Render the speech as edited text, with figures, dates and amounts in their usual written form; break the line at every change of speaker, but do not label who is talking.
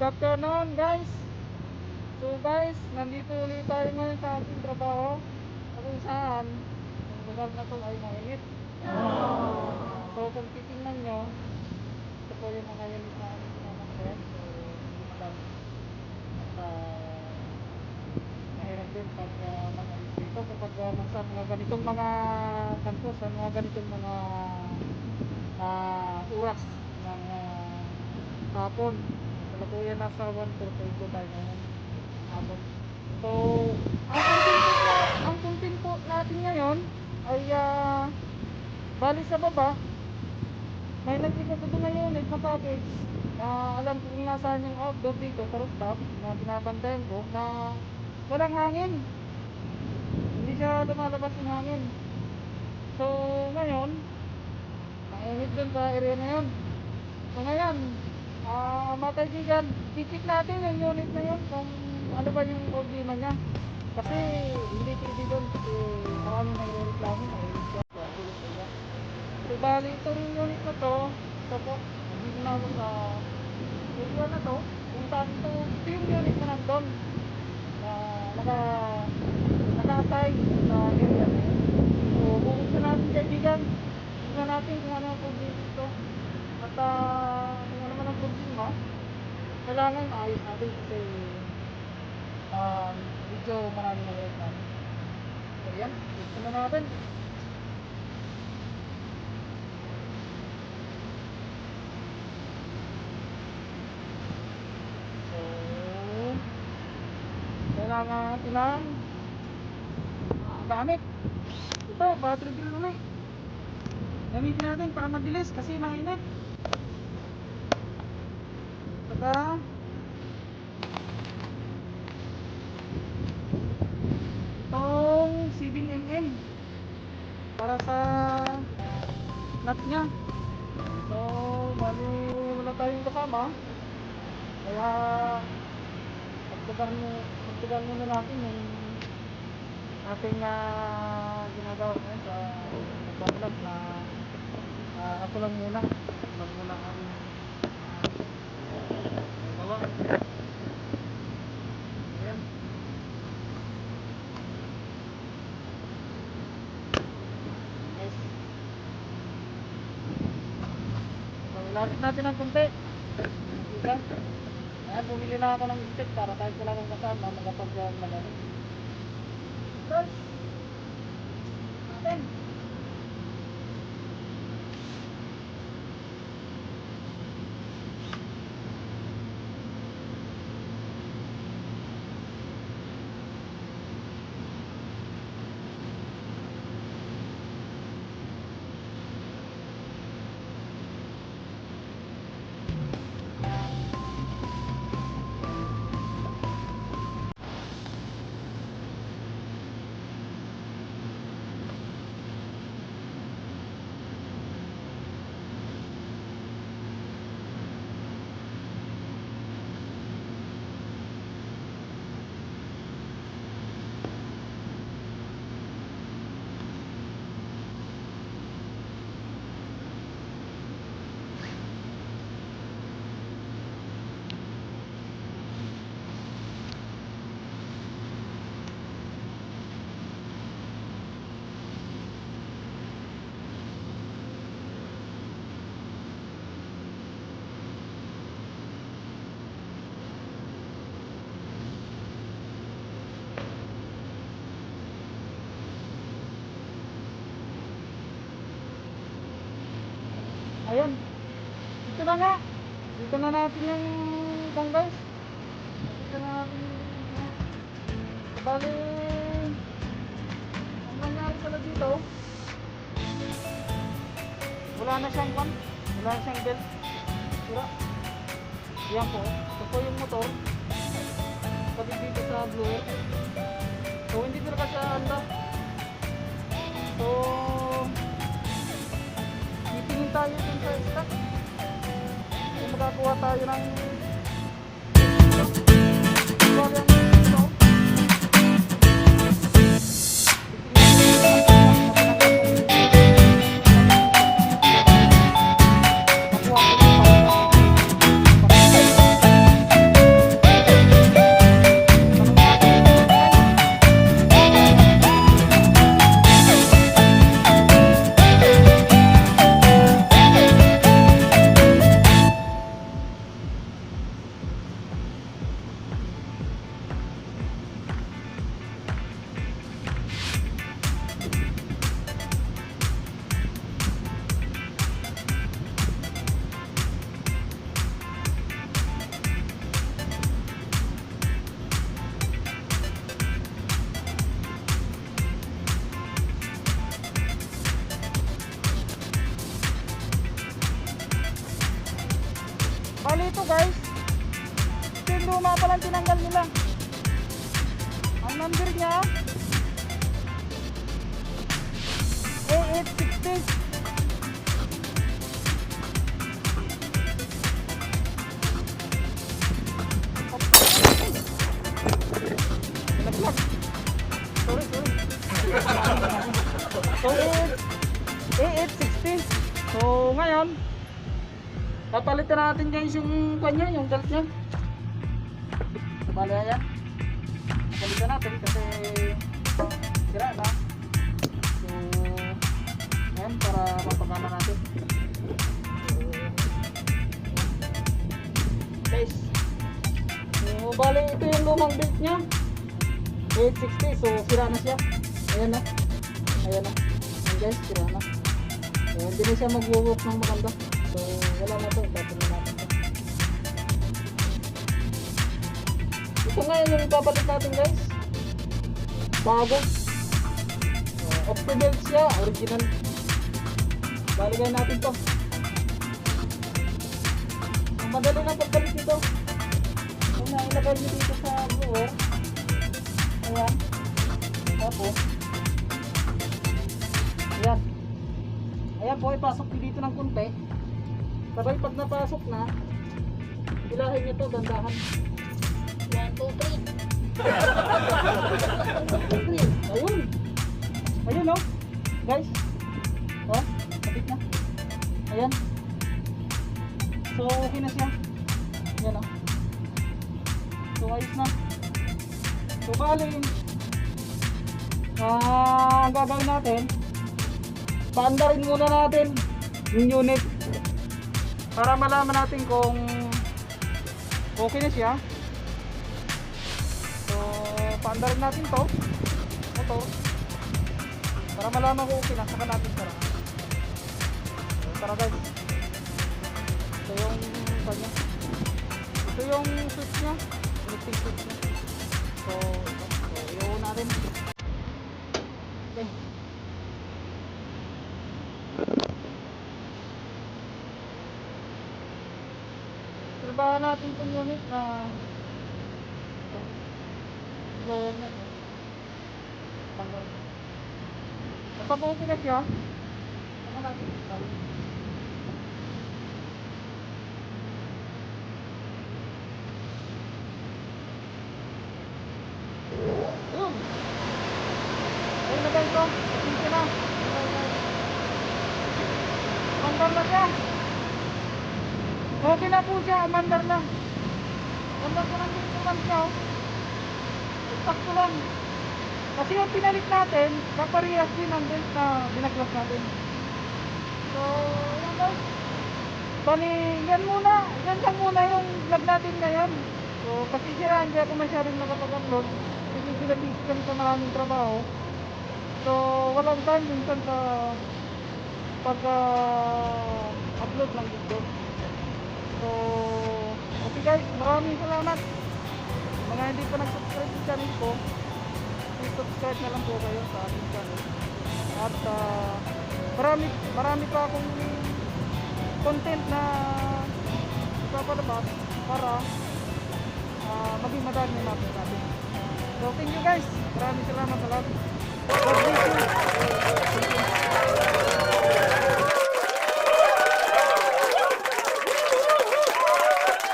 afternoon guys. So guys, nandito ulit tayo ngayon sa ating trabaho kung saan ang lugar na to ay mainit. So kung titingnan nyo, ito po yung mga unit na aming pinapakyan. So madam at mahirap din pag mag-alis dito kapag sa mga ganitong mga kanto, sa mga ganitong mga oras ng hapon. Kalukuyan nasa 1:42 tayo ngayon hapon. So ang content po natin ngayon ay bali sa baba may nagtitipid na unit na package na alam ko kung nasaan yung outdoor dito sa rooftop na binabantayan ko na walang hangin, hindi siya lumalabas yung hangin. So ngayon mainit dun sa area na yun. So ngayon mga kaibigan, i-check natin yung unit na yun kung ano ba yung problema niya. Kasi hindi pwede doon kasi maraming nagre-reklamo na so bali itong unit na to, ito po, dito na ako sa area na to kung saan ito yung unit na nandun na naka-assign sa area na yun. So bubuksan natin kaibigan, tignan natin kung ano ang problema ito at kung ano man ang problema kailangan maayos natin kasi medyo maraming nagre-reklamo. So yan, ito na natin. So kailangan natin ng gamit. Ito, battery drill ulit. Gamitin natin para mabilis kasi mainit. Saka itong 7mm para sa nut nya. So bali wala tayong kasama kaya magtagal muna natin yung ating ginagawa ngayon sa nagbablog na ako lang muna ang gawa. Ayan. Yes. So lapit natin ng konti. Diba? Ayan, bumili na ako ng stick para kahit wala kang kasama magapag-magano. Guys, natin. Ayun, dito na nga. Dito na natin yung bang guys. Dito na natin yung bali ang nangyari pala dito wala na siyang pan, wala na siyang belt. Sira. Yan po, ito po yung motor kapit dito sa blower. So hindi talaga siya anda. So titingin tayo dun sa stock kung makakuha tayo ng to guys. Ito yung luma palang tinanggal nila. Ang number niya A860. Naglag. Sorry. So A860. So ngayon papalitan natin guys yung kanya, yung belt niya. Bali ayan. Papalitan natin kasi sira na. So ayan, para mapagana natin. Guys, so bali ito yung lumang belt niya, 860. So sira na siya. Ayan na. Ayan guys, sira na. So hindi na siya mag-work ng maganda. So wala na ito, tapos na natin ito. Ito ngayon yung ipapalit natin guys, bago. Off the belt siya, original. Baligay natin to. Ang madali na pagpalit nito, kung nailagay nyo dito sa drawer, ayan, tapos ayan po, ipasok nyo dito ng kunti. Sabay pag napasok na, ilahin nyo to, dandahan. 1, 2, 3. Ayun oh guys, oh, kapit na. Ayan, so okay na siya. Ayan oh, so ayos na. So bali ang gagawin natin, paandarin muna natin yung unit para malaman natin kung okay na siya. So paandarin natin to, ito, para malaman kung okay na, saka natin tara. So tara guys. Ito yung kanya, ito yung switch nya, electric switch nya. So i-on natin. Okay. Trabahan natin itong unit na napag-okay na siya. Ano natin? Yun! Ayun na guys ito. Pasensya na. Mandar na siya. Okay na po siya, mandar lang. Mandar ko lang din naman siya. Sakto lang. Kasi yung pinalit natin, kaparehas din ang belt na binaglas natin. So, yan guys. Bali, yan lang muna yung vlog natin ngayon. So, kasi sira, hindi ako masyadong nakapag-upload. Kasi sila sa maraming trabaho. So, walang time minsan sa pag-upload ng video. So, okay guys, maraming salamat. Mga hindi pa nag-subscribe sa channel ko, please subscribe na lang po kayo sa ating channel. At marami pa akong content na ipapalabas para maging madami na natin. So thank you guys, maraming salamat sa lahat. God bless you.